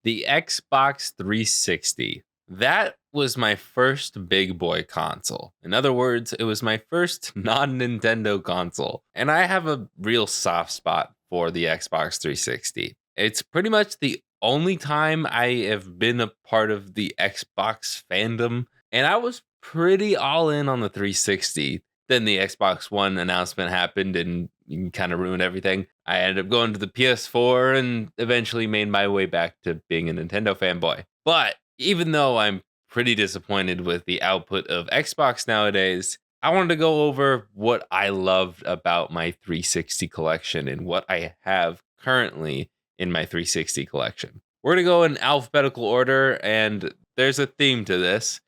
The Xbox 360. That was my first big boy console. In other words, it was my first non Nintendo console. And I have a real soft spot for the Xbox 360. It's pretty much the only time I have been a part of the Xbox fandom. And I was pretty all in on the 360. Then the Xbox One announcement happened and kind of ruined everything. I ended up going to the PS4 and eventually made my way back to being a Nintendo fanboy. But even though I'm pretty disappointed with the output of Xbox nowadays, I wanted to go over what I loved about my 360 collection and what I have currently in my 360 collection. We're going to go in alphabetical order, and there's a theme to this.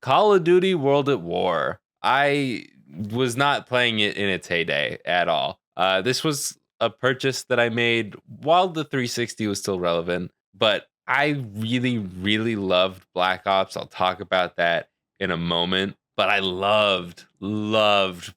Call of Duty World at War. I was not playing it in its heyday at all. This was a purchase that I made while the 360 was still relevant, but I really, really loved Black Ops. I'll talk about that in a moment. But I loved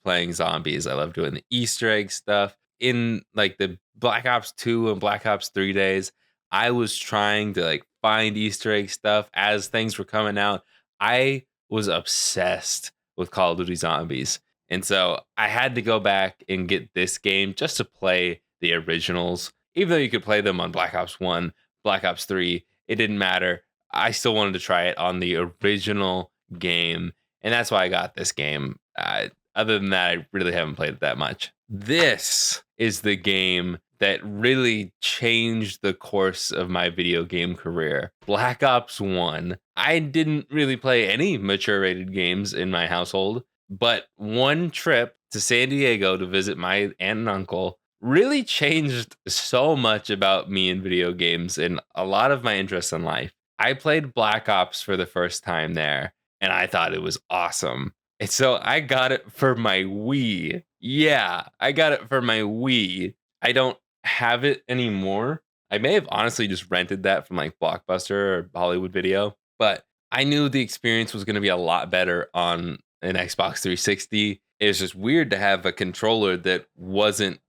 playing zombies. I loved doing the Easter egg stuff. In like the Black Ops 2 and Black Ops 3 days, I was trying to like find Easter egg stuff as things were coming out. I was obsessed with Call of Duty Zombies. And so I had to go back and get this game just to play the originals. Even though you could play them on Black Ops 1, Black Ops 3, it didn't matter. I still wanted to try it on the original game. And that's why I got this game. Other than that, I really haven't played it that much. This is the game that really changed the course of my video game career. Black Ops 1. I didn't really play any mature rated games in my household, but one trip to San Diego to visit my aunt and uncle really changed so much about me in video games and a lot of my interests in life. I played Black Ops for the first time there, and I thought it was awesome. And so I got it for my Wii. Yeah, I got it for my Wii. I don't have it anymore. I may have honestly just rented that from like Blockbuster or Hollywood Video, but I knew the experience was going to be a lot better on an Xbox 360. It was just weird to have a controller that wasn't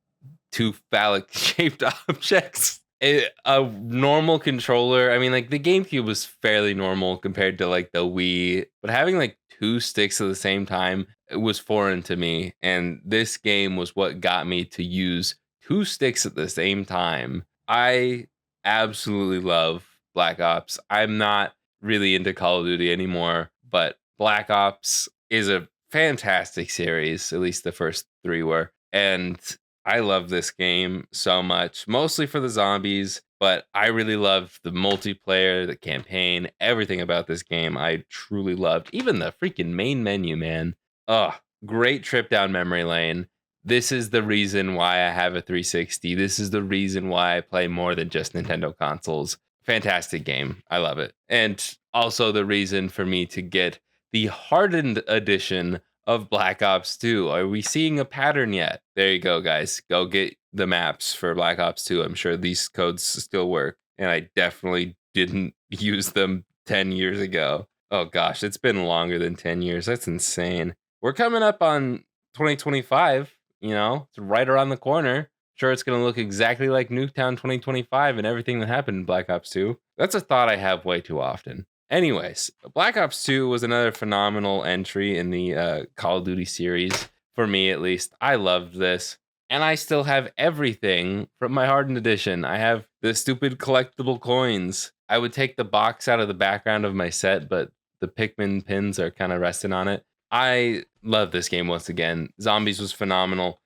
two phallic shaped objects. A normal controller, I mean, like the GameCube was fairly normal compared to like the Wii, but having like two sticks at the same time, it was foreign to me. And this game was what got me to use two sticks at the same time. I absolutely love Black Ops. I'm not really into Call of Duty anymore, but Black Ops is a fantastic series. At least the first three were. And I love this game so much, mostly for the zombies, but I really loved the multiplayer, the campaign, everything about this game I truly loved. Even the freaking main menu, man. Oh, great trip down memory lane. This is the reason why I have a 360. This is the reason why I play more than just Nintendo consoles. Fantastic game. I love it. And also the reason for me to get the hardened edition of Black Ops 2. Are we seeing a pattern yet? There you go, guys. Go get the maps for Black Ops 2. I'm sure these codes still work. And I definitely didn't use them 10 years ago. Oh gosh, it's been longer than 10 years. That's insane. We're coming up on 2025. It's right around the corner. Sure, it's going to look exactly like Nuketown 2025 and everything that happened in Black Ops 2. That's a thought I have way too often. Anyways, Black Ops 2 was another phenomenal entry in the Call of Duty series, for me at least. I loved this. And I still have everything from my Hardened Edition. I have the stupid collectible coins. I would take the box out of the background of my set, but the Pikmin pins are kind of resting on it. I love this game once again. Zombies was phenomenal.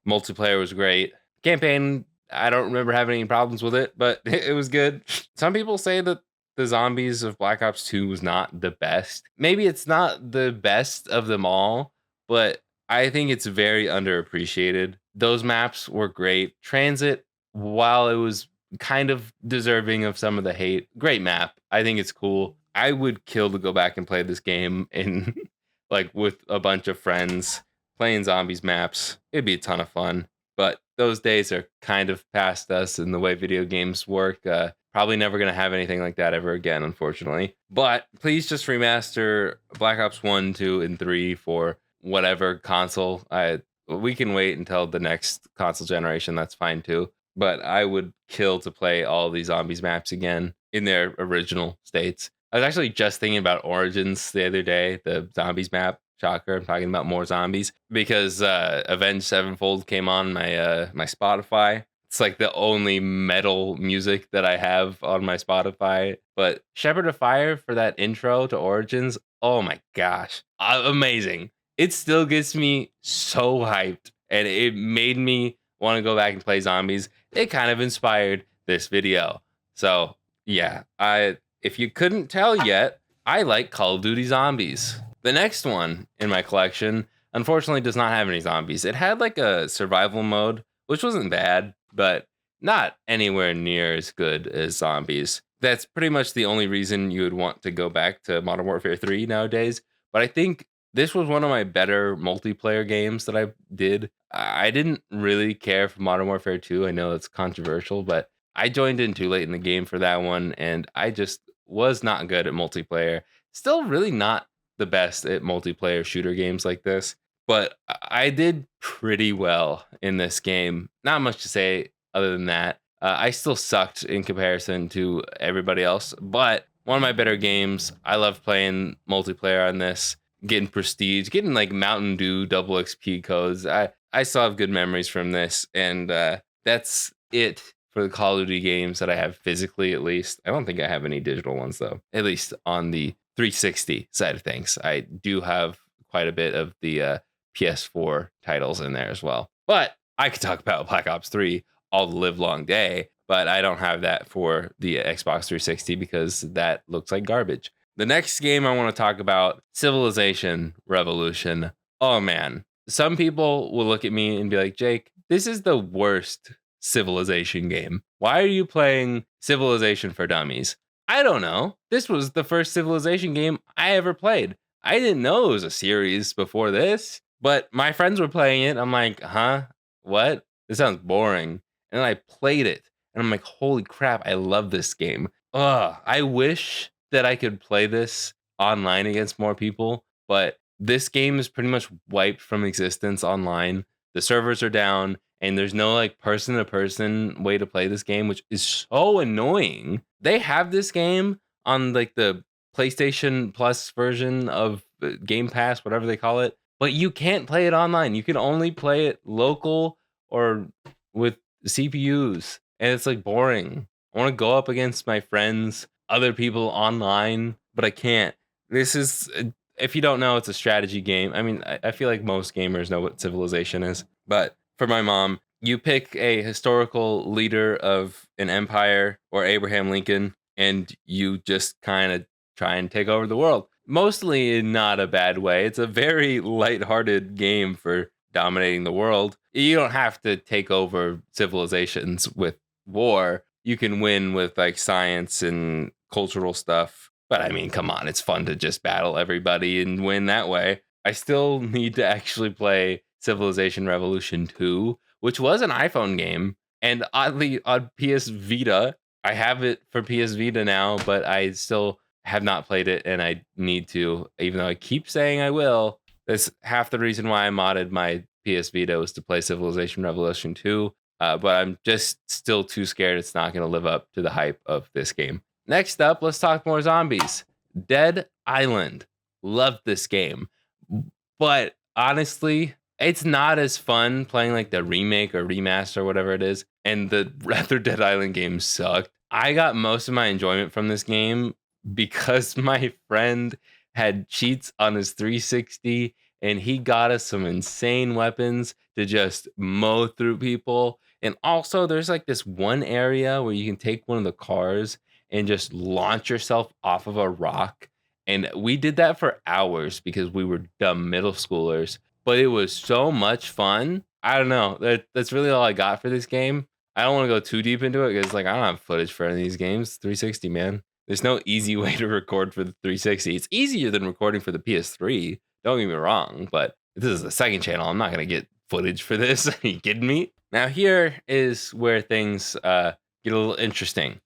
Multiplayer was great. Campaign, I don't remember having any problems with it, but it was good. Some people say that the zombies of Black Ops 2 was not the best. Maybe it's not the best of them all, but I think it's very underappreciated. Those maps were great. Transit, while it was kind of deserving of some of the hate, great map. I think it's cool. I would kill to go back and play this game in like with a bunch of friends playing zombies maps. It'd be a ton of fun. But those days are kind of past us in the way video games work. Probably never going to have anything like that ever again, unfortunately. But please just remaster Black Ops 1, 2, and 3 for whatever console. We can wait until the next console generation. That's fine too. But I would kill to play all these zombies maps again. in their original states. I was actually just thinking about Origins the other day, the zombies map. Shocker, I'm talking about more zombies because Avenged Sevenfold came on my Spotify. It's like the only metal music that I have on my Spotify. But Shepherd of Fire for that intro to Origins, oh my gosh, amazing. It still gets me so hyped, and it made me want to go back and play zombies. It kind of inspired this video. So yeah, if you couldn't tell yet, I like Call of Duty Zombies. The next one in my collection, unfortunately, does not have any zombies. It had like a survival mode, which wasn't bad, but not anywhere near as good as zombies. That's pretty much the only reason you would want to go back to Modern Warfare 3 nowadays. But I think this was one of my better multiplayer games that I did. I didn't really care for Modern Warfare 2. I know it's controversial, but I joined in too late in the game for that one, and I just was not good at multiplayer. Still really not the best at multiplayer shooter games like this, but I did pretty well in this game. Not much to say other than that. I still sucked in comparison to everybody else, but one of my better games. I love playing multiplayer on this, getting prestige, getting like Mountain Dew double XP codes. I still have good memories from this, and that's it for the Call of Duty games that I have physically, at least. I don't think I have any digital ones though, at least on the 360 side of things. I do have quite a bit of the PS4 titles in there as well. But I could talk about Black Ops 3 all the live long day, but I don't have that for the Xbox 360 because that looks like garbage. The next game I want to talk about, Civilization Revolution. Oh man, some people will look at me and be like, Jake, this is the worst Civilization game. Why are you playing Civilization for Dummies? I don't know. This was the first Civilization game I ever played. I didn't know it was a series before this, but my friends were playing it. I'm like, huh? What? This sounds boring. And then I played it, and I'm like, holy crap, I love this game. Ugh, I wish that I could play this online against more people, but this game is pretty much wiped from existence online. The servers are down, and there's no like person to person way to play this game, which is so annoying. They have this game on like the PlayStation Plus version of Game Pass, whatever they call it, but you can't play it online. You can only play it local or with CPUs, and it's like boring. I want to go up against my friends, other people online, but I can't. This is, if you don't know, it's a strategy game. I mean, I feel like most gamers know what Civilization is, but for my mom, you pick a historical leader of an empire or Abraham Lincoln, and you just kind of try and take over the world. Mostly in not a bad way. It's a very lighthearted game for dominating the world. You don't have to take over civilizations with war. You can win with like science and cultural stuff. But I mean, come on, it's fun to just battle everybody and win that way. I still need to actually play Civilization Revolution 2, which was an iPhone game. And oddly, on PS Vita, I have it for PS Vita now, but I still have not played it, and I need to, even though I keep saying I will. That's half the reason why I modded my PS Vita was to play Civilization Revolution 2, but I'm just still too scared it's not going to live up to the hype of this game. Next up, let's talk more zombies. Dead Island. Loved this game, but honestly, it's not as fun playing like the remake or remaster or whatever it is, and the other Dead Island games sucked. I got most of my enjoyment from this game because my friend had cheats on his 360 and he got us some insane weapons to just mow through people. And also, there's like this one area where you can take one of the cars and just launch yourself off of a rock. And we did that for hours because we were dumb middle schoolers, but it was so much fun. I don't know. That's really all I got for this game. I don't want to go too deep into it because like I don't have footage for any of these games. 360, man. There's no easy way to record for the 360. It's easier than recording for the PS3. Don't get me wrong, but this is the second channel. I'm not going to get footage for this. Are you kidding me? Now, here is where things get a little interesting.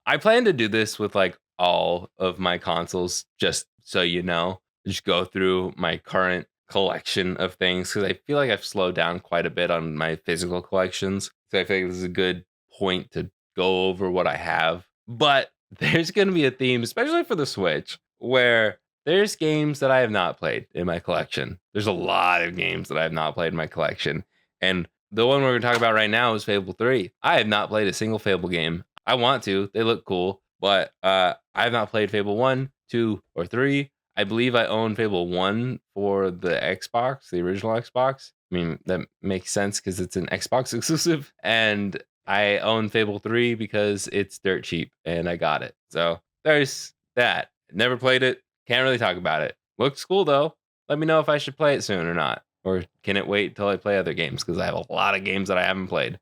I plan to do this with like all of my consoles, just so you know. Just go through my current collection of things because I feel like I've slowed down quite a bit on my physical collections. So I feel like this is a good point to go over what I have. But there's going to be a theme, especially for the Switch, where there's games that I have not played in my collection. There's a lot of games that I have not played in my collection. And the one we're going to talk about right now is Fable 3. I have not played a single Fable game. I want to. They look cool, but I have not played Fable 1, 2, or 3. I believe I own Fable 1 for the Xbox, the original Xbox. I mean, that makes sense because it's an Xbox exclusive. And I own Fable 3 because it's dirt cheap and I got it. So there's that. Never played it. Can't really talk about it. Looks cool though. Let me know if I should play it soon or not. Or can it wait till I play other games? Because I have a lot of games that I haven't played.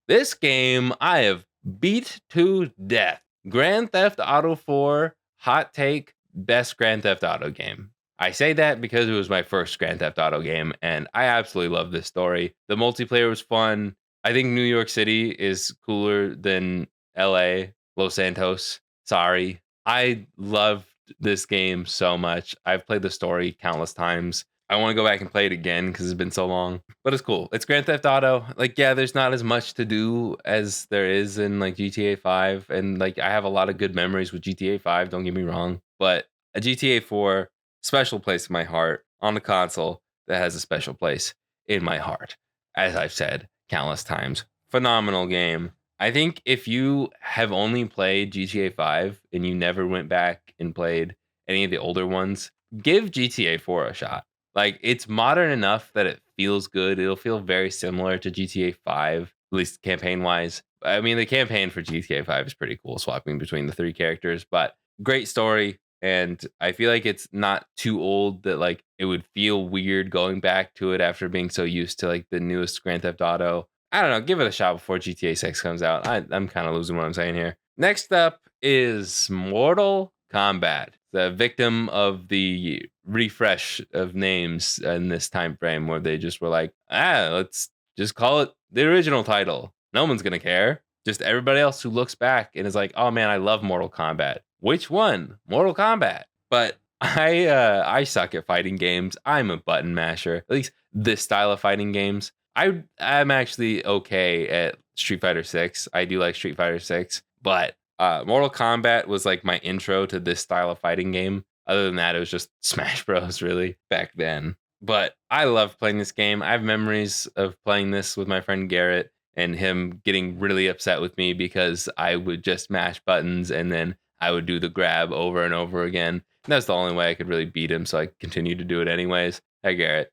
This game I have beat to death. Grand Theft Auto 4, hot take, best Grand Theft Auto game. I say that because it was my first Grand Theft Auto game, and I absolutely love this story. The multiplayer was fun. I think New York City is cooler than LA, Los Santos. Sorry. I loved this game so much. I've played the story countless times. I want to go back and play it again because it's been so long. But it's cool. It's Grand Theft Auto. Like, yeah, there's not as much to do as there is in like GTA 5. And like I have a lot of good memories with GTA 5, don't get me wrong. But a GTA 4, special place in my heart on the console that has a special place in my heart. As I've said countless times. Phenomenal game. I think if you have only played GTA 5 and you never went back and played any of the older ones, give GTA 4 a shot. Like, it's modern enough that it feels good. It'll feel very similar to GTA 5, at least campaign wise. I mean, the campaign for GTA 5 is pretty cool, swapping between the three characters, but great story. And I feel like it's not too old that like it would feel weird going back to it after being so used to like the newest Grand Theft Auto. I don't know. Give it a shot before GTA 6 comes out. I'm kind of losing what I'm saying here. Next up is Mortal Kombat, the victim of the refresh of names in this time frame where they just were like, let's just call it the original title. No one's going to care. Just everybody else who looks back and is like, oh man, I love Mortal Kombat. Which one? Mortal Kombat. But I suck at fighting games. I'm a button masher. At least this style of fighting games. I'm actually okay at Street Fighter 6. I do like Street Fighter 6, but Mortal Kombat was like my intro to this style of fighting game. Other than that, it was just Smash Bros. Really back then. But I love playing this game. I have memories of playing this with my friend Garrett and him getting really upset with me because I would just mash buttons and then I would do the grab over and over again. And that's the only way I could really beat him, so I continued to do it anyways. Hi, Garrett.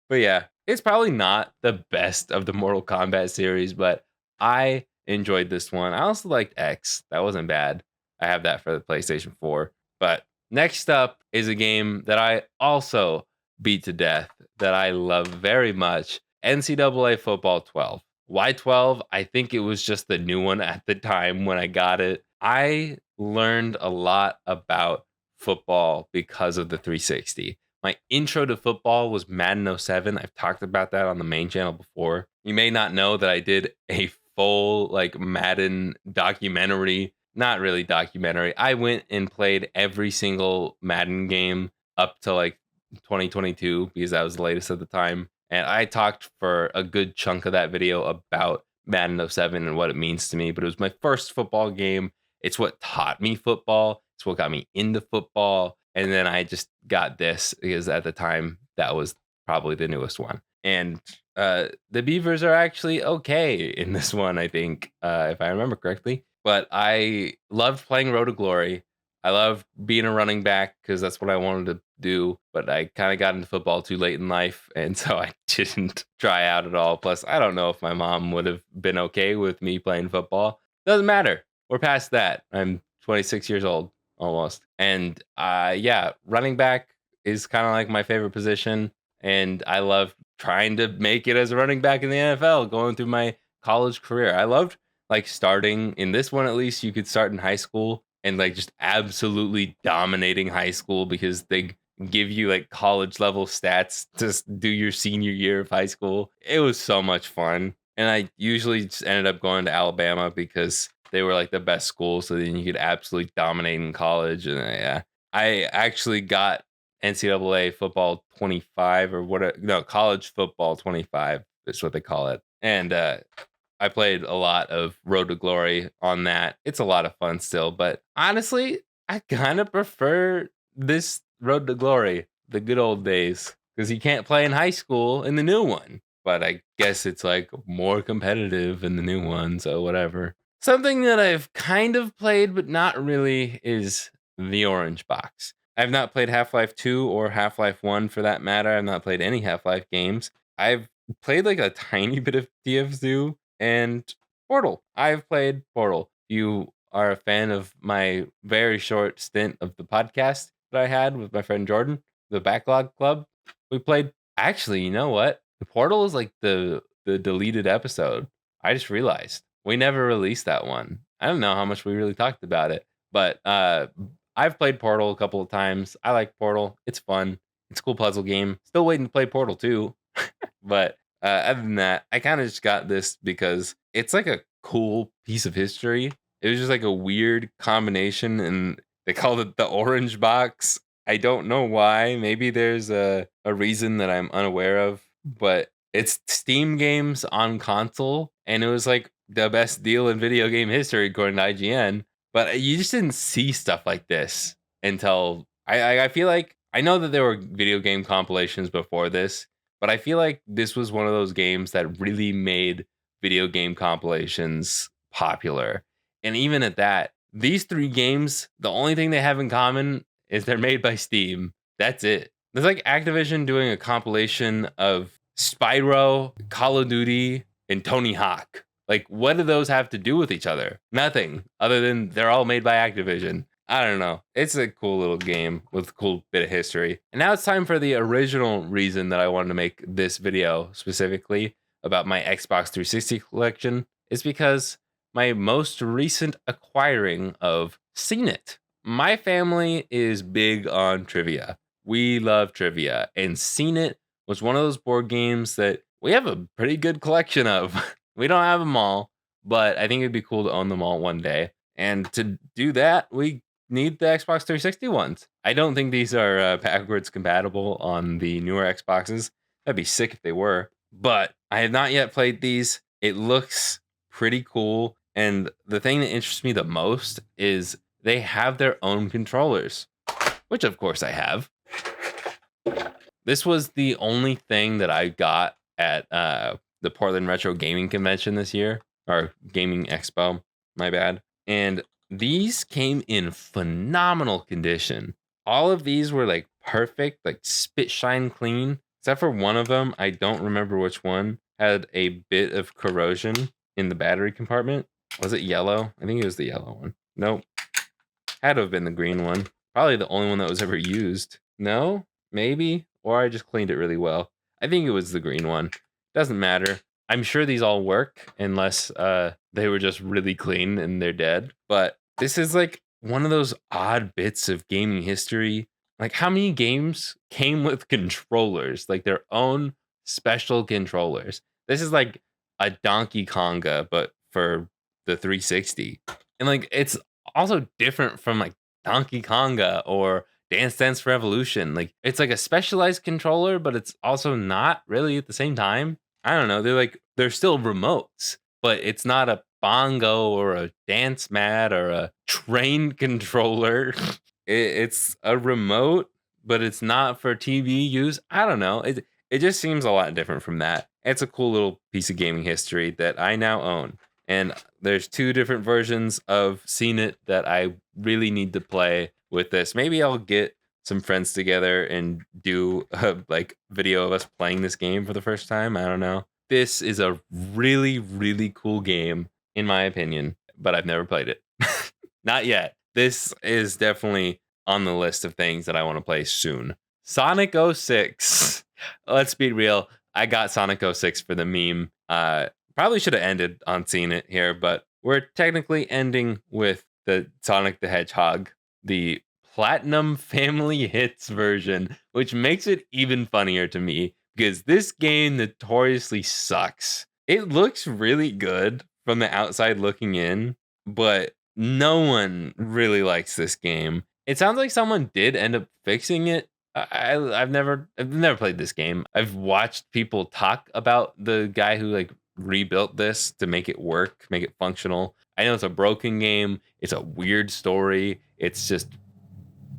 But yeah, it's probably not the best of the Mortal Kombat series, but I enjoyed this one. I also liked X. That wasn't bad. I have that for the PlayStation 4. But next up is a game that I also beat to death that I love very much, NCAA Football 12. Why 12? I think it was just the new one at the time when I got it. I learned a lot about football because of the 360. My intro to football was Madden 07. I've talked about that on the main channel before. You may not know that I did a full like Madden documentary. Not really documentary. I went and played every single Madden game up to like 2022 because that was the latest at the time. And I talked for a good chunk of that video about Madden 07 and what it means to me. But it was my first football game. It's what taught me football. It's what got me into football. And then I just got this because at the time that was probably the newest one. And the Beavers are actually okay in this one, I think, if I remember correctly. But I loved playing Road to Glory. I loved being a running back because that's what I wanted to do. But I kind of got into football too late in life. And so I didn't try out at all. Plus, I don't know if my mom would have been okay with me playing football. Doesn't matter. We're past that. I'm 26 years old almost. And yeah, running back is kind of like my favorite position. And I love trying to make it as a running back in the NFL, going through my college career. I loved like starting in this one, at least you could start in high school and like just absolutely dominating high school because they give you like college level stats to do your senior year of high school. It was so much fun. And I usually just ended up going to Alabama because they were like the best school. So then you could absolutely dominate in college. And yeah, I actually got NCAA football 25 or what? No, college football 25 is what they call it. And I played a lot of Road to Glory on that. It's a lot of fun still, but honestly, I kind of prefer this Road to Glory, the good old days, because you can't play in high school in the new one. But I guess it's like more competitive in the new one, so whatever. Something that I've kind of played, but not really, is the Orange Box. I've not played Half Life 2 or Half Life 1 for that matter. I've not played any Half Life games. I've played like a tiny bit of TF2 and Portal. I've played Portal. You are a fan of my very short stint of the podcast that I had with my friend Jordan, the Backlog Club. We played. Actually, you know what? The Portal is like the deleted episode. I just realized we never released that one. I don't know how much we really talked about it, but I've played Portal a couple of times. I like Portal. It's fun. It's a cool puzzle game. Still waiting to play Portal 2. But other than that, I kind of just got this because it's like a cool piece of history. It was just like a weird combination, and they called it the Orange Box. I don't know why. Maybe there's a reason that I'm unaware of, but it's Steam games on console, and it was like the best deal in video game history according to IGN. But you just didn't see stuff like this until I feel like I know that there were video game compilations before this, but I feel like this was one of those games that really made video game compilations popular. And even at that, these three games, the only thing they have in common is they're made by Steam. That's it. It's like Activision doing a compilation of Spyro, Call of Duty, and Tony Hawk. Like, what do those have to do with each other? Nothing, other than they're all made by Activision. I don't know. It's a cool little game with a cool bit of history. And now it's time for the original reason that I wanted to make this video specifically about my Xbox 360 collection is because my most recent acquiring of Seen It. My family is big on trivia. We love trivia, and Seen It was one of those board games that we have a pretty good collection of. We don't have them all, but I think it'd be cool to own them all one day. And to do that, we need the Xbox 360 ones. I don't think these are backwards compatible on the newer Xboxes. That'd be sick if they were. But I have not yet played these. It looks pretty cool. And the thing that interests me the most is they have their own controllers, which of course I have. This was the only thing that I got at the Portland Retro Gaming Convention this year, or Gaming Expo, my bad. And these came in phenomenal condition. All of these were like perfect, like spit shine clean, except for one of them. I don't remember which one had a bit of corrosion in the battery compartment. Was it yellow? I think it was the yellow one. Nope. Had to have been the green one. Probably the only one that was ever used. No? Maybe? Or I just cleaned it really well. I think it was the green one. Doesn't matter. I'm sure these all work unless they were just really clean and they're dead. But this is like one of those odd bits of gaming history. Like, how many games came with controllers, like their own special controllers? This is like a Donkey Konga, but for the 360. And like, it's also different from like Donkey Konga or Dance Dance Revolution. Like, it's like a specialized controller, but it's also not really at the same time. I don't know. They're still remotes, but it's not a bongo or a dance mat or a train controller. It's a remote, but it's not for TV use. I don't know. It just seems a lot different from that. It's a cool little piece of gaming history that I now own. And there's two different versions of Seen It that I really need to play with this. Maybe I'll get some friends together and do a like video of us playing this game for the first time. I don't know. This is a really, really cool game, in my opinion, but I've never played it. Not yet. This is definitely on the list of things that I want to play soon. Sonic 06. Let's be real. I got Sonic 06 for the meme. Probably should have ended on Seen It here, but we're technically ending with the Sonic the Hedgehog, the Platinum Family Hits version, which makes it even funnier to me because this game notoriously sucks. It looks really good from the outside looking in, but no one really likes this game. It sounds like someone did end up fixing it. I've never played this game. I've watched people talk about the guy who like rebuilt this to make it work, make it functional. I know it's a broken game. It's a weird story. It's just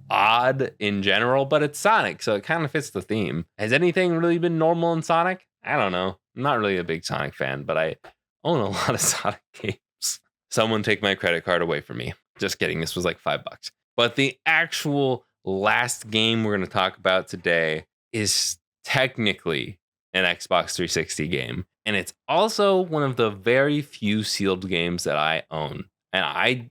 odd in general, but it's Sonic, so it kind of fits the theme. Has anything really been normal in Sonic? I don't know. I'm not really a big Sonic fan, but I own a lot of Sonic games. Someone take my credit card away from me. Just kidding. This was like $5. But the actual last game we're going to talk about today is technically an Xbox 360 game. And it's also one of the very few sealed games that I own. And I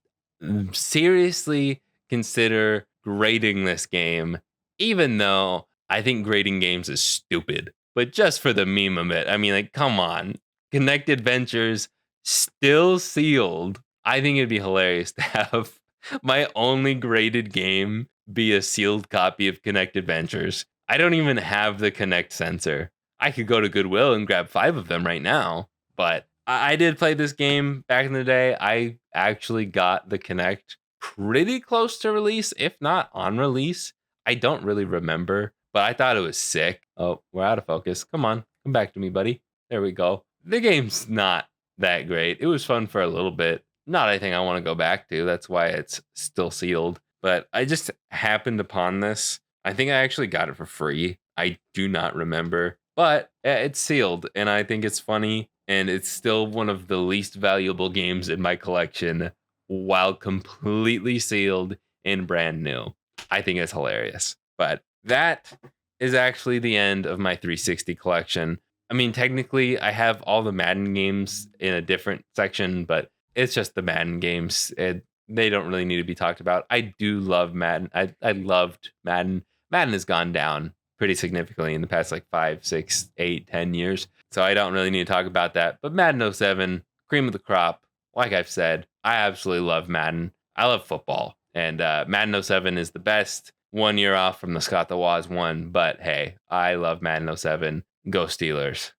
seriously consider grading this game, even though I think grading games is stupid. But just for the meme of it, I mean, like, come on. Kinect Adventures still sealed. I think it'd be hilarious to have my only graded game be a sealed copy of Kinect Adventures. I don't even have the Kinect sensor. I could go to Goodwill and grab 5 of them right now, but I did play this game back in the day. I actually got the Kinect pretty close to release, if not on release. I don't really remember, but I thought it was sick. Oh, we're out of focus. Come on, come back to me, buddy. There we go. The game's not that great. It was fun for a little bit. Not anything I want to go back to. That's why it's still sealed. But I just happened upon this. I think I actually got it for free. I do not remember. But it's sealed, and I think it's funny, and it's still one of the least valuable games in my collection while completely sealed and brand new. I think it's hilarious. But that is actually the end of my 360 collection. I mean, technically, I have all the Madden games in a different section, but it's just the Madden games. They don't really need to be talked about. I do love Madden. I loved Madden. Madden has gone down pretty significantly in the past like 5, 6, 8, 10 years. So I don't really need to talk about that. But Madden 07, cream of the crop. Like I've said, I absolutely love Madden. I love football. And Madden 07 is the best. 1 year off from the Scott the Woz one. But hey, I love Madden 07. Go Steelers.